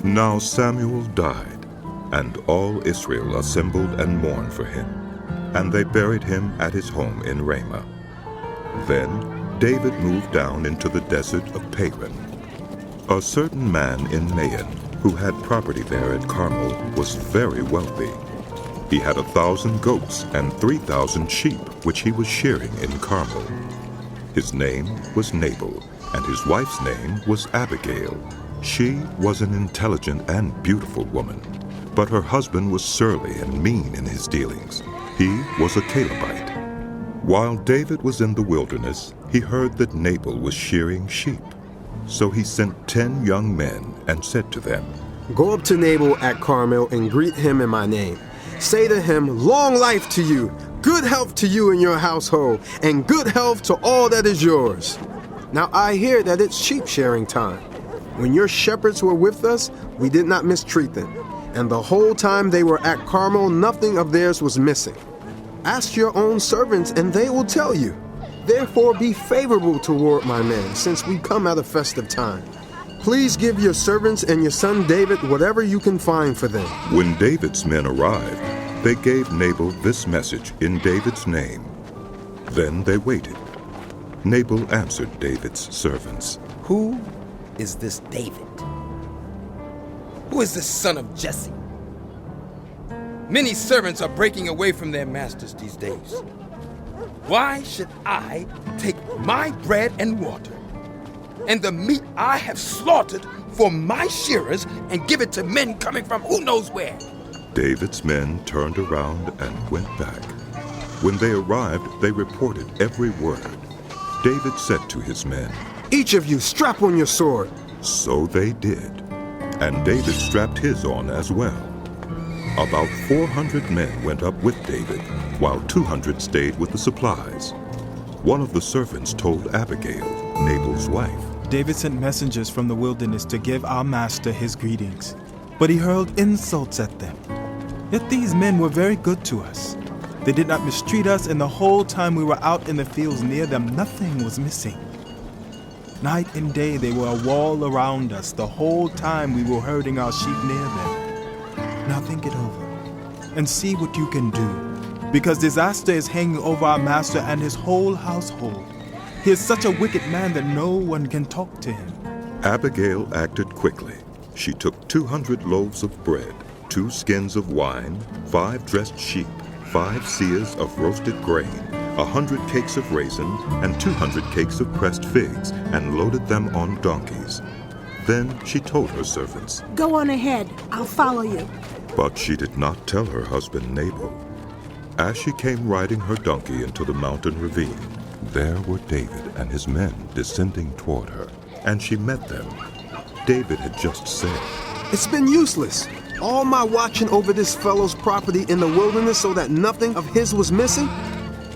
Now Samuel died, and all Israel assembled and mourned for him, and they buried him at his home in Ramah. Then David moved down into the desert of Paran. A certain man in Maon, who had property there at Carmel, was very wealthy. He had 1,000 goats and 3,000 sheep, which he was shearing in Carmel. His name was Nabal, and his wife's name was Abigail. She was an intelligent and beautiful woman, but her husband was surly and mean in his dealings. He was a Calebite. While David was in the wilderness, he heard that Nabal was shearing sheep. So he sent 10 young men and said to them, "Go up to Nabal at Carmel and greet him in my name. Say to him, 'Long life to you, good health to you and your household, and good health to all that is yours.' Now I hear that it's sheep shearing time. When your shepherds were with us, we did not mistreat them, and the whole time they were at Carmel, nothing of theirs was missing. Ask your own servants, and they will tell you. Therefore be favorable toward my men, since we come at a festive time. Please give your servants and your son David whatever you can find for them." When David's men arrived, they gave Nabal this message in David's name. Then they waited. Nabal answered David's servants, "Who is this David? Who is this son of Jesse? Many servants are breaking away from their masters these days. Why should I take my bread and water and the meat I have slaughtered for my shearers and give it to men coming from who knows where?" David's men turned around and went back. When they arrived, they reported every word. David said to his men, "Each of you strap on your sword." So they did, and David strapped his on as well. About 400 men went up with David, while 200 stayed with the supplies. One of the servants told Abigail, Nabal's wife, "David sent messengers from the wilderness to give our master his greetings, but he hurled insults at them. Yet these men were very good to us. They did not mistreat us, and the whole time we were out in the fields near them, nothing was missing. Night and day they were a wall around us the whole time we were herding our sheep near them. Now think it over and see what you can do, because disaster is hanging over our master and his whole household. He is such a wicked man that no one can talk to him." Abigail acted quickly. She took 200 loaves of bread, 2 skins of wine, 5 dressed sheep, 5 seahs of roasted grain, 100 cakes of raisin, and 200 cakes of pressed figs, and loaded them on donkeys. Then she told her servants, "Go on ahead, I'll follow you." But she did not tell her husband Nabal. As she came riding her donkey into the mountain ravine, there were David and his men descending toward her, and she met them. David had just said, "It's been useless. All my watching over this fellow's property in the wilderness so that nothing of his was missing.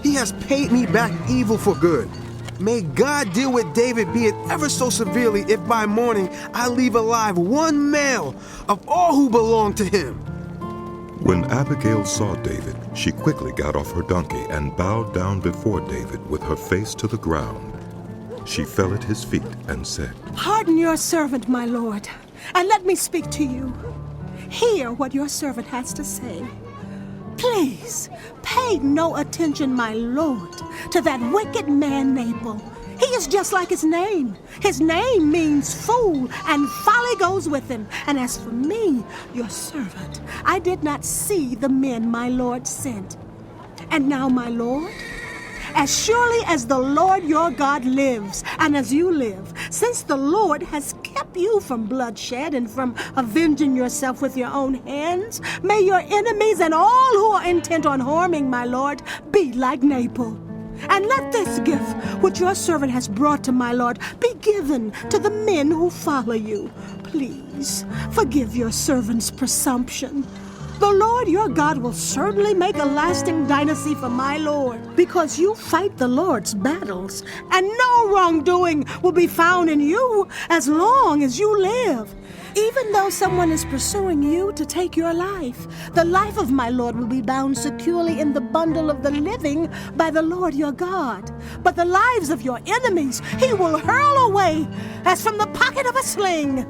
He has paid me back evil for good. May God deal with David, be it ever so severely, if by morning I leave alive one male of all who belong to him." When Abigail saw David, she quickly got off her donkey and bowed down before David with her face to the ground. She fell at his feet and said, "Pardon your servant, my lord, and let me speak to you. Hear what your servant has to say. Please, pay no attention, my lord, to that wicked man Nabal. He is just like his name. His name means fool, and folly goes with him. And as for me, your servant, I did not see the men my lord sent. And now, my lord, as surely as the Lord your God lives, and as you live, since the Lord has kept you from bloodshed and from avenging yourself with your own hands, may your enemies and all who are intent on harming my lord be like Nabal. And let this gift which your servant has brought to my lord be given to the men who follow you. Please forgive your servant's presumption. The Lord your God will certainly make a lasting dynasty for my lord, because you fight the Lord's battles, and no wrongdoing will be found in you as long as you live. Even though someone is pursuing you to take your life, the life of my lord will be bound securely in the bundle of the living by the Lord your God. But the lives of your enemies he will hurl away as from the pocket of a sling.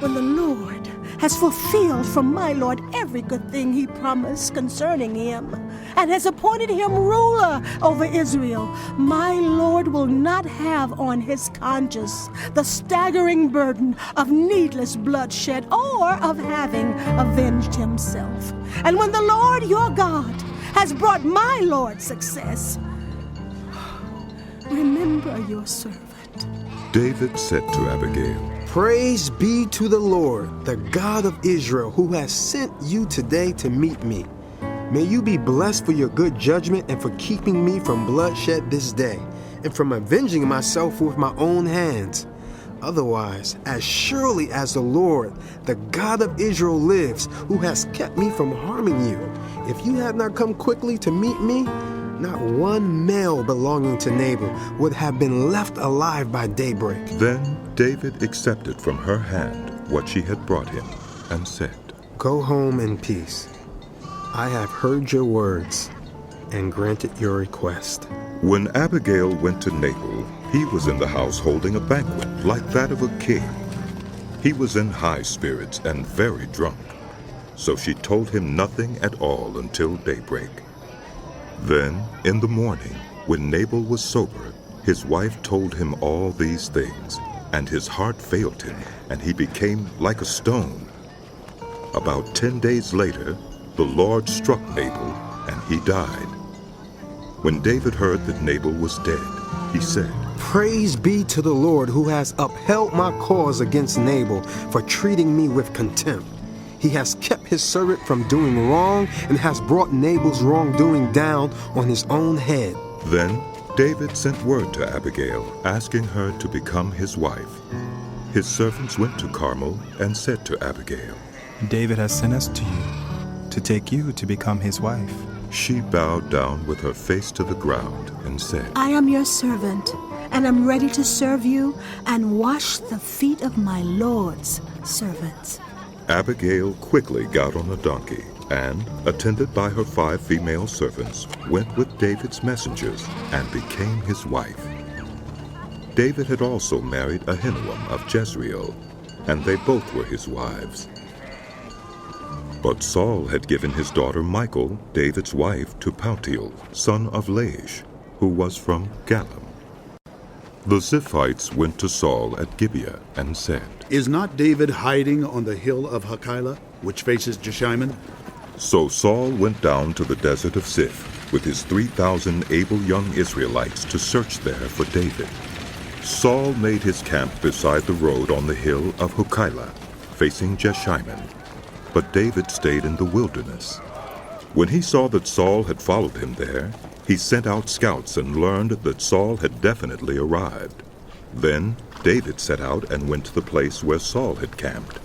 When the Lord has fulfilled from my lord every good thing he promised concerning him, and has appointed him ruler over Israel, my lord will not have on his conscience the staggering burden of needless bloodshed or of having avenged himself. And when the Lord your God has brought my lord success, remember your servant. David said to Abigail, Praise be to the Lord, the God of Israel, who has sent you today to meet me. May you be blessed for your good judgment and for keeping me from bloodshed this day, and from avenging myself with my own hands. Otherwise, as surely as the Lord, the God of Israel lives, who has kept me from harming you, if you had not come quickly to meet me, not one male belonging to Nabal would have been left alive by daybreak. Then David accepted from her hand what she had brought him, and said, Go home in peace. I have heard your words and granted your request. When Abigail went to Nabal, he was in the house holding a banquet like that of a king. He was in high spirits and very drunk, so she told him nothing at all until daybreak. Then, in the morning, when Nabal was sober, his wife told him all these things, and his heart failed him, and he became like a stone. About 10 days later, the Lord struck Nabal, and he died. When David heard that Nabal was dead, he said, Praise be to the Lord, who has upheld my cause against Nabal for treating me with contempt. He has kept his servant from doing wrong and has brought Nabal's wrongdoing down on his own head. Then David sent word to Abigail, asking her to become his wife. His servants went to Carmel and said to Abigail, David has sent us to you, to take you to become his wife. She bowed down with her face to the ground and said, I am your servant, and am ready to serve you and wash the feet of my lord's servants. Abigail quickly got on a donkey and, attended by her 5 female servants, went with David's messengers and became his wife. David had also married Ahinoam of Jezreel, and they both were his wives. But Saul had given his daughter Michal, David's wife, to Phalti, son of Laish, who was from Gath. The Ziphites went to Saul at Gibeah and said, Is not David hiding on the hill of Hachilah, which faces Jeshimon? So Saul went down to the desert of Ziph with his 3,000 able young Israelites to search there for David. Saul made his camp beside the road on the hill of Hachilah, facing Jeshimon, but David stayed in the wilderness. When he saw that Saul had followed him there, he sent out scouts and learned that Saul had definitely arrived. Then David set out and went to the place where Saul had camped.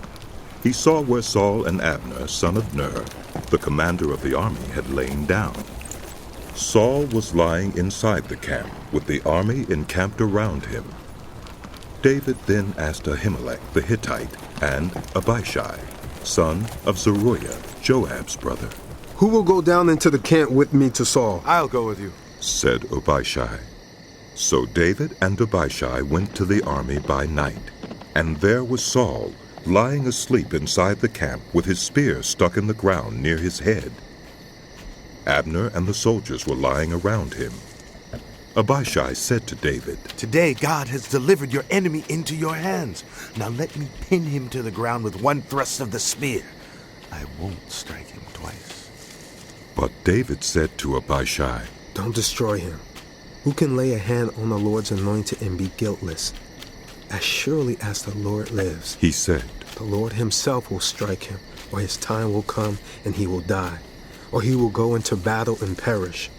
He saw where Saul and Abner, son of Ner, the commander of the army, had lain down. Saul was lying inside the camp with the army encamped around him. David then asked Ahimelech the Hittite and Abishai, son of Zeruiah, Joab's brother, Who will go down into the camp with me to Saul? I'll go with you, said Abishai. So David and Abishai went to the army by night, and there was Saul, lying asleep inside the camp with his spear stuck in the ground near his head. Abner and the soldiers were lying around him. Abishai said to David, Today God has delivered your enemy into your hands. Now let me pin him to the ground with one thrust of the spear. I won't strike him twice. But David said to Abishai, Don't destroy him. Who can lay a hand on the Lord's anointed and be guiltless? As surely as the Lord lives, he said, the Lord himself will strike him, or his time will come and he will die, or he will go into battle and perish.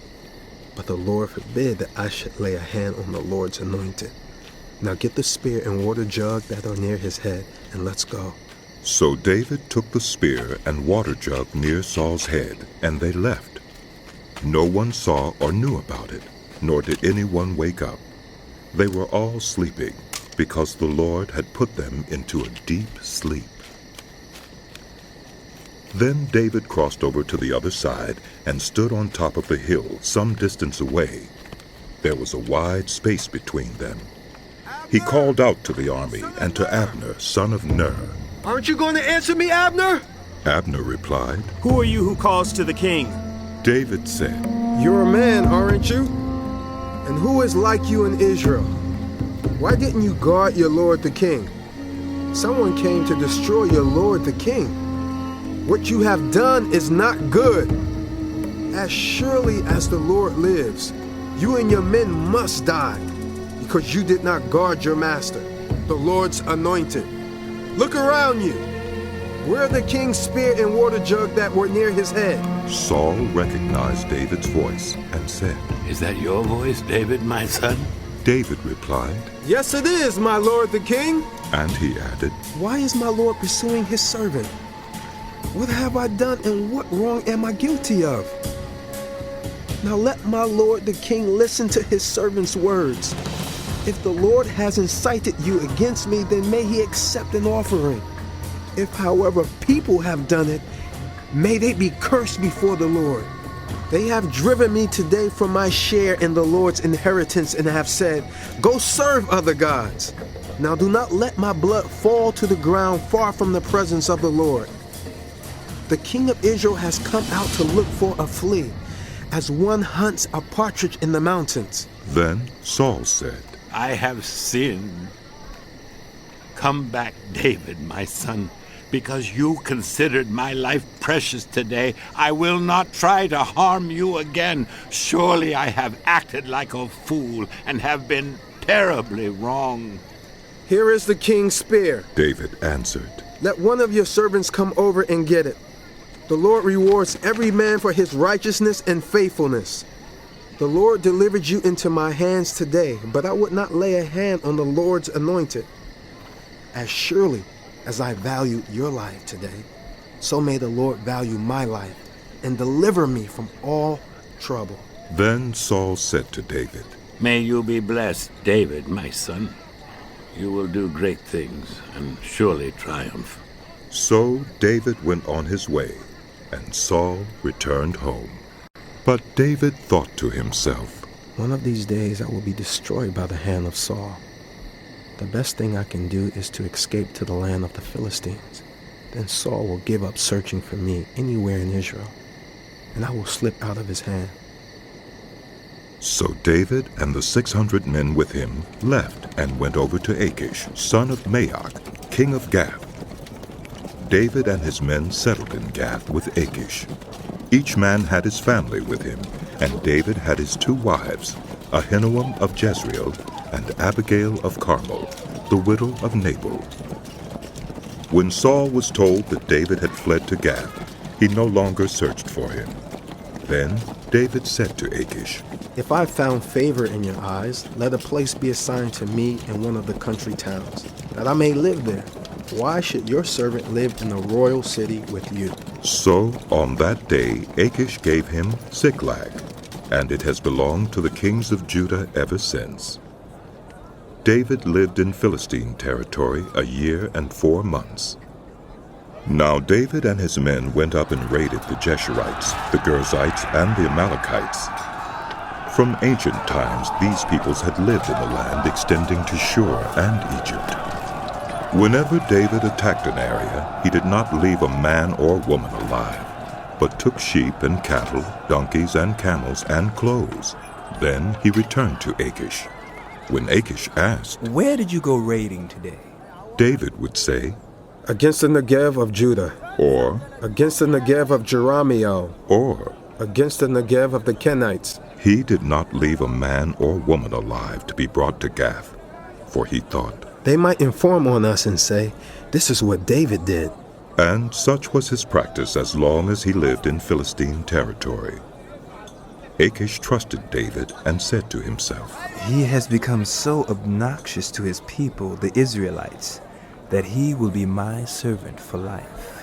But the Lord forbid that I should lay a hand on the Lord's anointed. Now get the spear and water jug that are near his head, and let's go. So David took the spear and water jug near Saul's head, and they left. No one saw or knew about it, nor did anyone wake up. They were all sleeping, because the Lord had put them into a deep sleep. Then David crossed over to the other side and stood on top of the hill some distance away. There was a wide space between them. He called out to the army and to Abner, son of Ner, Aren't you going to answer me, Abner? Abner replied, Who are you who calls to the king? David said, You're a man, aren't you? And who is like you in Israel? Why didn't you guard your lord the king? Someone came to destroy your lord the king. What you have done is not good. As surely as the Lord lives, you and your men must die, because you did not guard your master, the Lord's anointed. Look around you. Where are the king's spear and water jug that were near his head? Saul recognized David's voice and said, Is that your voice, David, my son? David replied, Yes, it is, my lord the king. and he added, Why is my lord pursuing his servant? What have I done and what wrong am I guilty of? Now let my lord the king listen to his servant's words. If the Lord has incited you against me, then may he accept an offering. If, however, people have done it, may they be cursed before the Lord. They have driven me today from my share in the Lord's inheritance and have said, Go serve other gods. Now do not let my blood fall to the ground far from the presence of the Lord. The king of Israel has come out to look for a flea, as one hunts a partridge in the mountains. Then Saul said, I have sinned. Come back, David, my son, because you considered my life precious today. I will not try to harm you again. Surely I have acted like a fool and have been terribly wrong. Here is the king's spear. David answered, Let one of your servants come over and get it. The Lord rewards every man for his righteousness and faithfulness. The Lord delivered you into my hands today, but I would not lay a hand on the Lord's anointed. As surely as I value your life today, so may the Lord value my life and deliver me from all trouble. Then Saul said to David, May you be blessed, David, my son. You will do great things and surely triumph. So David went on his way, and Saul returned home. But David thought to himself, One of these days I will be destroyed by the hand of Saul. The best thing I can do is to escape to the land of the Philistines. Then Saul will give up searching for me anywhere in Israel, and I will slip out of his hand. So David and the 600 men with him left and went over to Achish, son of Maoch, king of Gath. David and his men settled in Gath with Achish. Each man had his family with him, and David had his 2 wives, Ahinoam of Jezreel and Abigail of Carmel, the widow of Nabal. When Saul was told that David had fled to Gath, he no longer searched for him. Then David said to Achish, If I found favor in your eyes, let a place be assigned to me in one of the country towns, that I may live there. Why should your servant live in a royal city with you? So on that day Achish gave him Ziklag, and it has belonged to the kings of Judah ever since. David lived in Philistine territory 1 year and 4 months. Now David and his men went up and raided the Geshurites, the Girzites, and the Amalekites. From ancient times these peoples had lived in the land extending to Shur and Egypt. Whenever David attacked an area, he did not leave a man or woman alive, but took sheep and cattle, donkeys and camels and clothes. Then he returned to Achish. When Achish asked, Where did you go raiding today? David would say, Against the Negev of Judah, or, against the Negev of Jerahmeel, or. against the Negev of the Kenites. He did not leave a man or woman alive to be brought to Gath, for he thought, They might inform on us and say, This is what David did. and such was his practice as long as he lived in Philistine territory. Achish trusted David and said to himself, He has become so obnoxious to his people, the Israelites, that he will be my servant for life.